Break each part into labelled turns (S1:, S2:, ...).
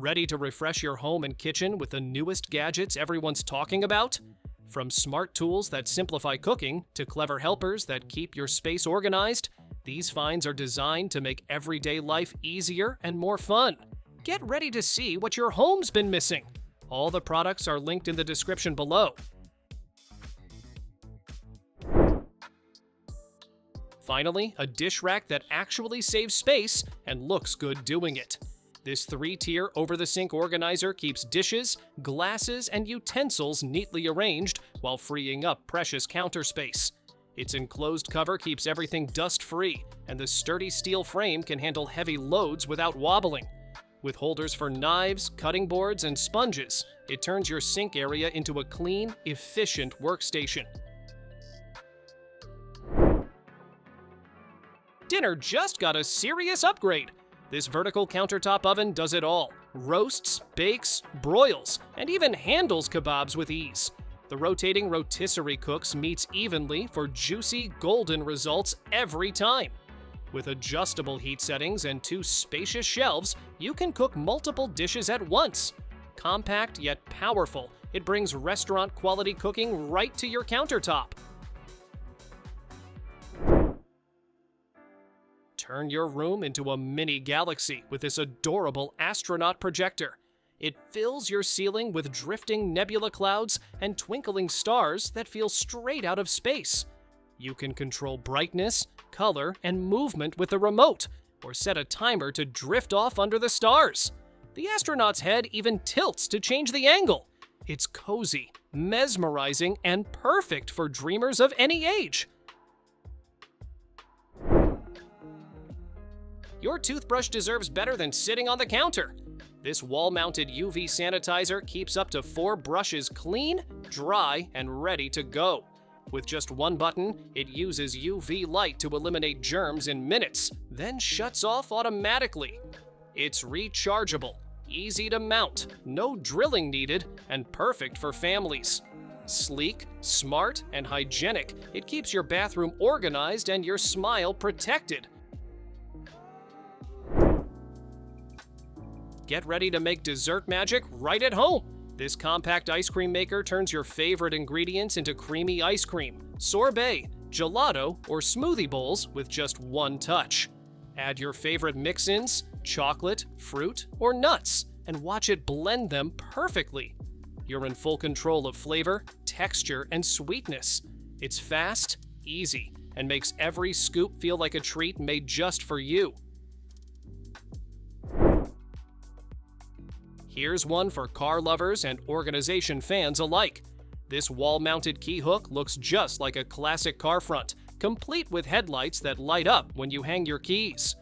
S1: Ready to refresh your home and kitchen with the newest gadgets everyone's talking about? From smart tools that simplify cooking to clever helpers that keep your space organized, these finds are designed to make everyday life easier and more fun. Get ready to see what your home's been missing. All the products are linked in the description below. Finally, a dish rack that actually saves space and looks good doing it. This 3-tier over-the-sink organizer keeps dishes, glasses, and utensils neatly arranged while freeing up precious counter space. Its enclosed cover keeps everything dust-free, and the sturdy steel frame can handle heavy loads without wobbling. With holders for knives, cutting boards, and sponges, it turns your sink area into a clean, efficient workstation. Dinner just got a serious upgrade. This vertical countertop oven does it all. Roasts, bakes, broils, and even handles kebabs with ease. The rotating rotisserie cooks meats evenly for juicy, golden results every time. With adjustable heat settings and 2 spacious shelves, you can cook multiple dishes at once. Compact yet powerful, it brings restaurant-quality cooking right to your countertop. Turn your room into a mini galaxy with this adorable astronaut projector. It fills your ceiling with drifting nebula clouds and twinkling stars that feel straight out of space. You can control brightness, color, and movement with the remote, or set a timer to drift off under the stars. The astronaut's head even tilts to change the angle. It's cozy, mesmerizing, and perfect for dreamers of any age. Your toothbrush deserves better than sitting on the counter. This wall-mounted UV sanitizer keeps up to 4 brushes clean, dry, and ready to go. With just one button, it uses UV light to eliminate germs in minutes, then shuts off automatically. It's rechargeable, easy to mount, no drilling needed, and perfect for families. Sleek, smart, and hygienic, it keeps your bathroom organized and your smile protected. Get ready to make dessert magic right at home. This compact ice cream maker turns your favorite ingredients into creamy ice cream, sorbet, gelato, or smoothie bowls with just one touch. Add your favorite mix-ins, chocolate, fruit, or nuts, and watch it blend them perfectly. You're in full control of flavor, texture, and sweetness. It's fast, easy, and makes every scoop feel like a treat made just for you. Here's one for car lovers and organization fans alike. This wall-mounted key hook looks just like a classic car front, complete with headlights that light up when you hang your keys.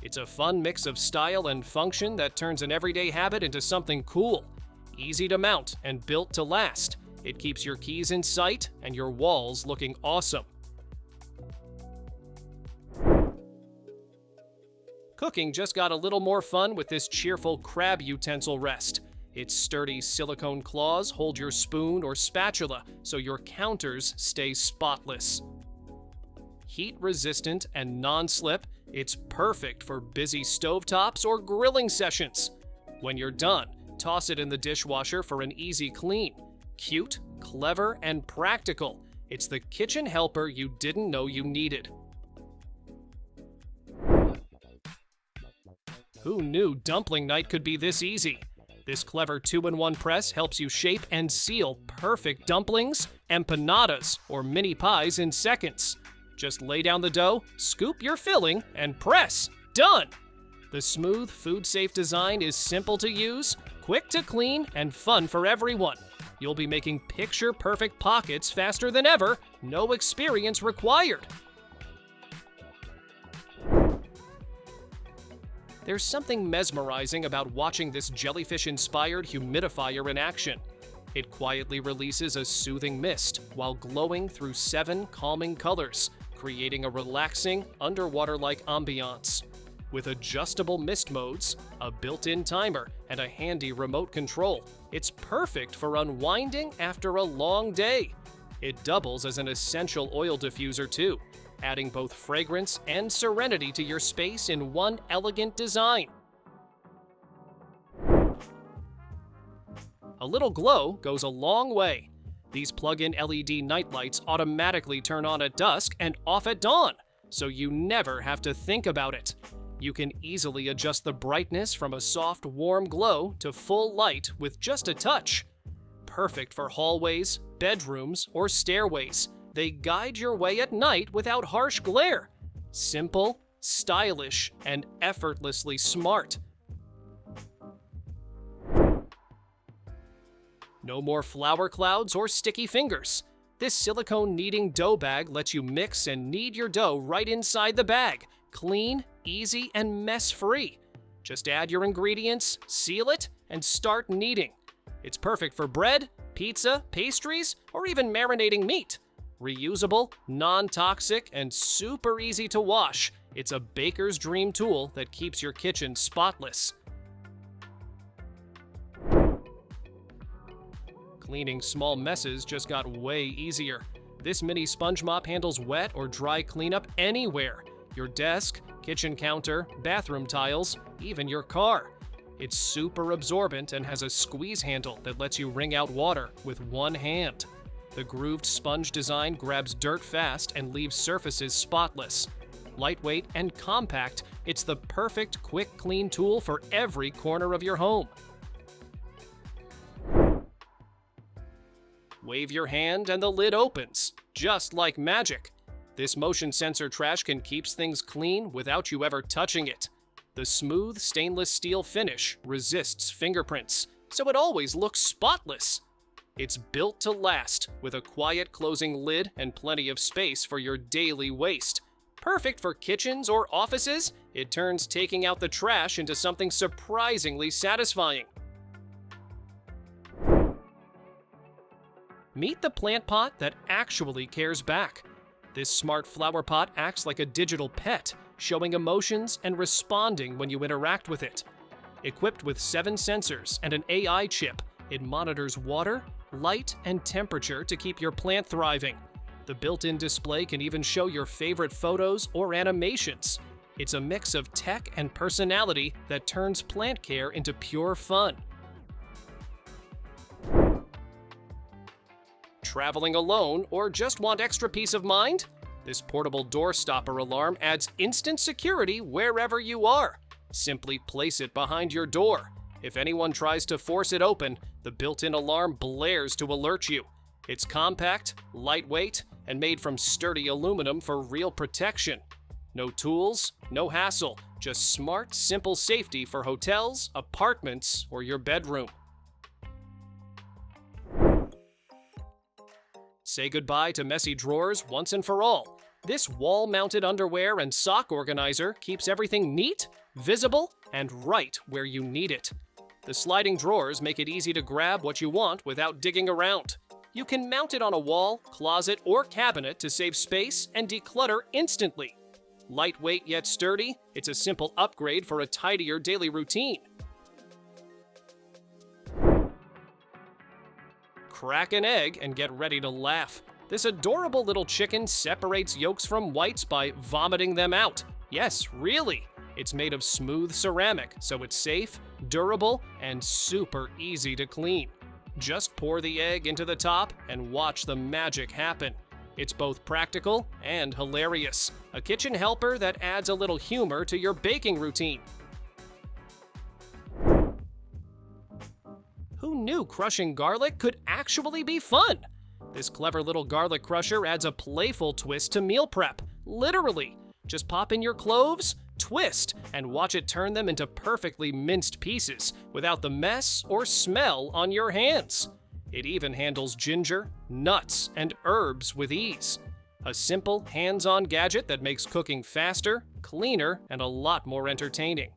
S1: It's a fun mix of style and function that turns an everyday habit into something cool. Easy to mount and built to last, it keeps your keys in sight and your walls looking awesome. Cooking just got a little more fun with this cheerful crab utensil rest. Its sturdy silicone claws hold your spoon or spatula so your counters stay spotless. Heat-resistant and non-slip, it's perfect for busy stovetops or grilling sessions. When you're done, toss it in the dishwasher for an easy clean. Cute, clever, and practical. It's the kitchen helper you didn't know you needed. Who knew dumpling night could be this easy? This clever 2-in-1 press helps you shape and seal perfect dumplings, empanadas, or mini pies in seconds. Just lay down the dough, scoop your filling, and press. Done! The smooth, food-safe design is simple to use, quick to clean, and fun for everyone. You'll be making picture-perfect pockets faster than ever, no experience required. There's something mesmerizing about watching this jellyfish-inspired humidifier in action. It quietly releases a soothing mist while glowing through 7 calming colors, creating a relaxing, underwater-like ambiance. With adjustable mist modes, a built-in timer, and a handy remote control, it's perfect for unwinding after a long day. It doubles as an essential oil diffuser too, adding both fragrance and serenity to your space in one elegant design. A little glow goes a long way. These plug-in LED night lights automatically turn on at dusk and off at dawn, so you never have to think about it. You can easily adjust the brightness from a soft, warm glow to full light with just a touch. Perfect for hallways, bedrooms, or stairways. They guide your way at night without harsh glare. Simple, stylish, and effortlessly smart. No more flour clouds or sticky fingers. This silicone kneading dough bag lets you mix and knead your dough right inside the bag. Clean, easy, and mess-free. Just add your ingredients, seal it, and start kneading. It's perfect for bread, pizza, pastries, or even marinating meat. Reusable, non-toxic, and super easy to wash. It's a baker's dream tool that keeps your kitchen spotless. Cleaning small messes just got way easier. This mini sponge mop handles wet or dry cleanup anywhere. Your desk, kitchen counter, bathroom tiles, even your car. It's super absorbent and has a squeeze handle that lets you wring out water with one hand. The grooved sponge design grabs dirt fast and leaves surfaces spotless. Lightweight and compact, it's the perfect quick clean tool for every corner of your home. Wave your hand and the lid opens, just like magic. This motion sensor trash can keeps things clean without you ever touching it. The smooth stainless steel finish resists fingerprints, so it always looks spotless. It's built to last, with a quiet closing lid and plenty of space for your daily waste. Perfect for kitchens or offices, it turns taking out the trash into something surprisingly satisfying. Meet the plant pot that actually cares back. This smart flower pot acts like a digital pet, showing emotions and responding when you interact with it. Equipped with 7 sensors and an AI chip, it monitors water, light, and temperature to keep your plant thriving. The built-in display can even show your favorite photos or animations. It's a mix of tech and personality that turns plant care into pure fun. Traveling alone or just want extra peace of mind? This portable door stopper alarm adds instant security wherever you are. Simply place it behind your door. If anyone tries to force it open, the built-in alarm blares to alert you. It's compact, lightweight, and made from sturdy aluminum for real protection. No tools, no hassle, just smart, simple safety for hotels, apartments, or your bedroom. Say goodbye to messy drawers once and for all. This wall-mounted underwear and sock organizer keeps everything neat, visible, and right where you need it. The sliding drawers make it easy to grab what you want without digging around. You can mount it on a wall, closet, or cabinet to save space and declutter instantly. Lightweight yet sturdy, it's a simple upgrade for a tidier daily routine. Crack an egg and get ready to laugh. This adorable little chicken separates yolks from whites by vomiting them out. Yes, really. It's made of smooth ceramic, so it's safe, durable, and super easy to clean. Just pour the egg into the top and watch the magic happen. It's both practical and hilarious. A kitchen helper that adds a little humor to your baking routine. Who knew crushing garlic could actually be fun? This clever little garlic crusher adds a playful twist to meal prep. Literally. Just pop in your cloves, twist, and watch it turn them into perfectly minced pieces without the mess or smell on your hands. It even handles ginger, nuts, and herbs with ease. A simple, hands-on gadget that makes cooking faster, cleaner, and a lot more entertaining.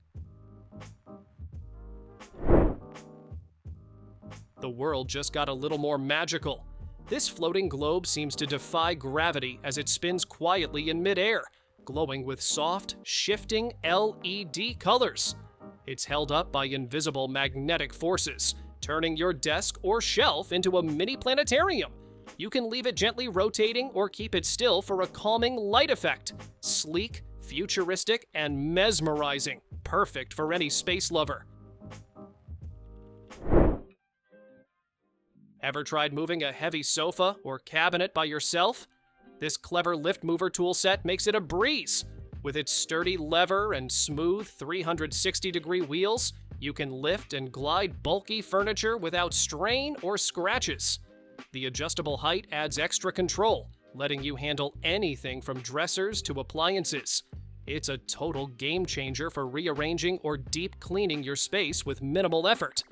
S1: The world just got a little more magical. This floating globe seems to defy gravity as it spins quietly in midair, glowing with soft, shifting LED colors. It's held up by invisible magnetic forces, turning your desk or shelf into a mini planetarium. You can leave it gently rotating or keep it still for a calming light effect. Sleek, futuristic, and mesmerizing. Perfect for any space lover. Ever tried moving a heavy sofa or cabinet by yourself? This clever lift mover tool set makes it a breeze. With its sturdy lever and smooth 360-degree wheels, you can lift and glide bulky furniture without strain or scratches. The adjustable height adds extra control, letting you handle anything from dressers to appliances. It's a total game changer for rearranging or deep cleaning your space with minimal effort.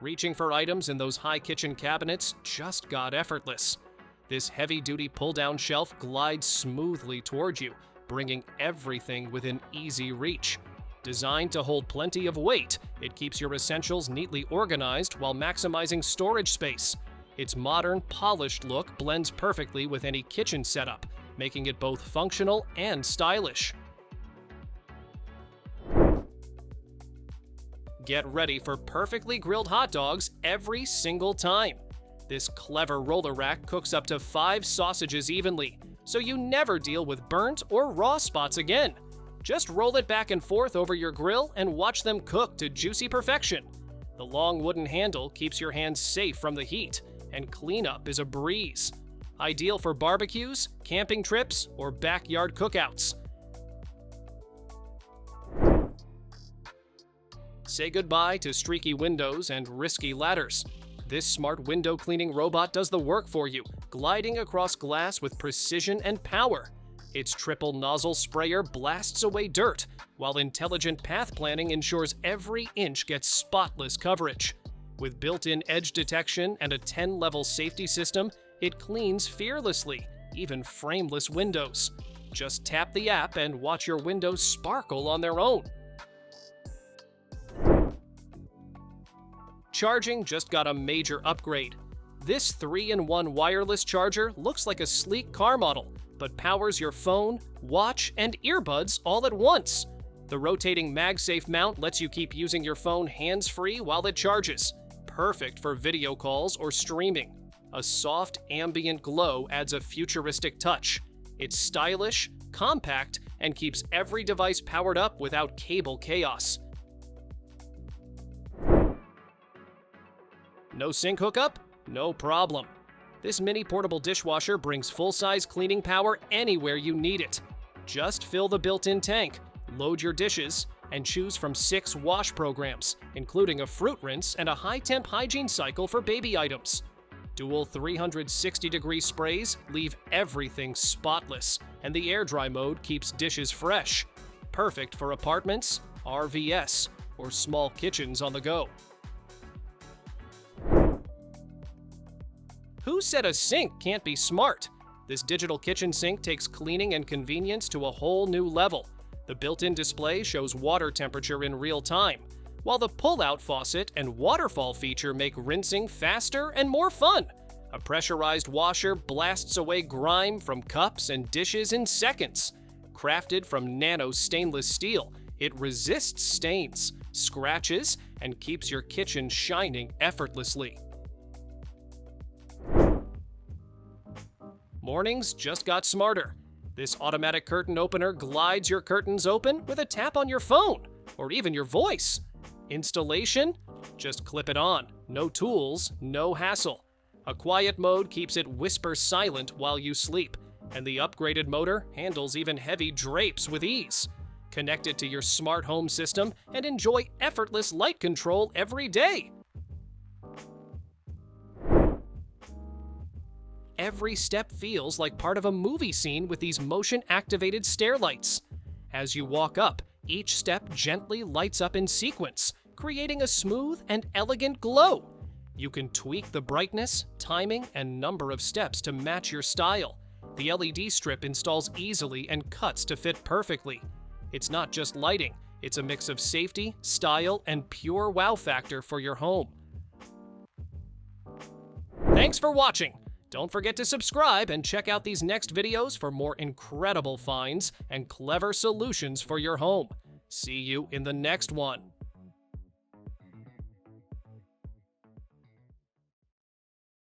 S1: Reaching for items in those high kitchen cabinets just got effortless. This heavy-duty pull-down shelf glides smoothly toward you, bringing everything within easy reach. Designed to hold plenty of weight, it keeps your essentials neatly organized while maximizing storage space. Its modern, polished look blends perfectly with any kitchen setup, making it both functional and stylish. Get ready for perfectly grilled hot dogs every single time. This clever roller rack cooks up to 5 sausages evenly, so you never deal with burnt or raw spots again. Just roll it back and forth over your grill and watch them cook to juicy perfection. The long wooden handle keeps your hands safe from the heat, and cleanup is a breeze. Ideal for barbecues, camping trips, or backyard cookouts. Say goodbye to streaky windows and risky ladders. This smart window cleaning robot does the work for you, gliding across glass with precision and power. Its triple nozzle sprayer blasts away dirt, while intelligent path planning ensures every inch gets spotless coverage. With built-in edge detection and a 10-level safety system, it cleans fearlessly, even frameless windows. Just tap the app and watch your windows sparkle on their own. Charging just got a major upgrade. This 3-in-1 wireless charger looks like a sleek car model, but powers your phone, watch, and earbuds all at once. The rotating MagSafe mount lets you keep using your phone hands-free while it charges. Perfect for video calls or streaming. A soft ambient glow adds a futuristic touch. It's stylish, compact, and keeps every device powered up without cable chaos. No sink hookup? No problem. This mini portable dishwasher brings full-size cleaning power anywhere you need it. Just fill the built-in tank, load your dishes, and choose from 6 wash programs, including a fruit rinse and a high-temp hygiene cycle for baby items. Dual 360-degree sprays leave everything spotless, and the air dry mode keeps dishes fresh. Perfect for apartments, RVs, or small kitchens on the go. Who said a sink can't be smart? This digital kitchen sink takes cleaning and convenience to a whole new level. The built-in display shows water temperature in real time, while the pull-out faucet and waterfall feature make rinsing faster and more fun. A pressurized washer blasts away grime from cups and dishes in seconds. Crafted from nano stainless steel, it resists stains, scratches, and keeps your kitchen shining effortlessly. Mornings just got smarter. This automatic curtain opener glides your curtains open with a tap on your phone, or even your voice. Installation? Just clip it on. No tools, no hassle. A quiet mode keeps it whisper silent while you sleep, and the upgraded motor handles even heavy drapes with ease. Connect it to your smart home system and enjoy effortless light control every day. Every step feels like part of a movie scene with these motion-activated stair lights. As you walk up, each step gently lights up in sequence, creating a smooth and elegant glow. You can tweak the brightness, timing, and number of steps to match your style. The LED strip installs easily and cuts to fit perfectly. It's not just lighting, it's a mix of safety, style, and pure wow factor for your home. Thanks for watching! Don't forget to subscribe and check out these next videos for more incredible finds and clever solutions for your home. See you in the next one.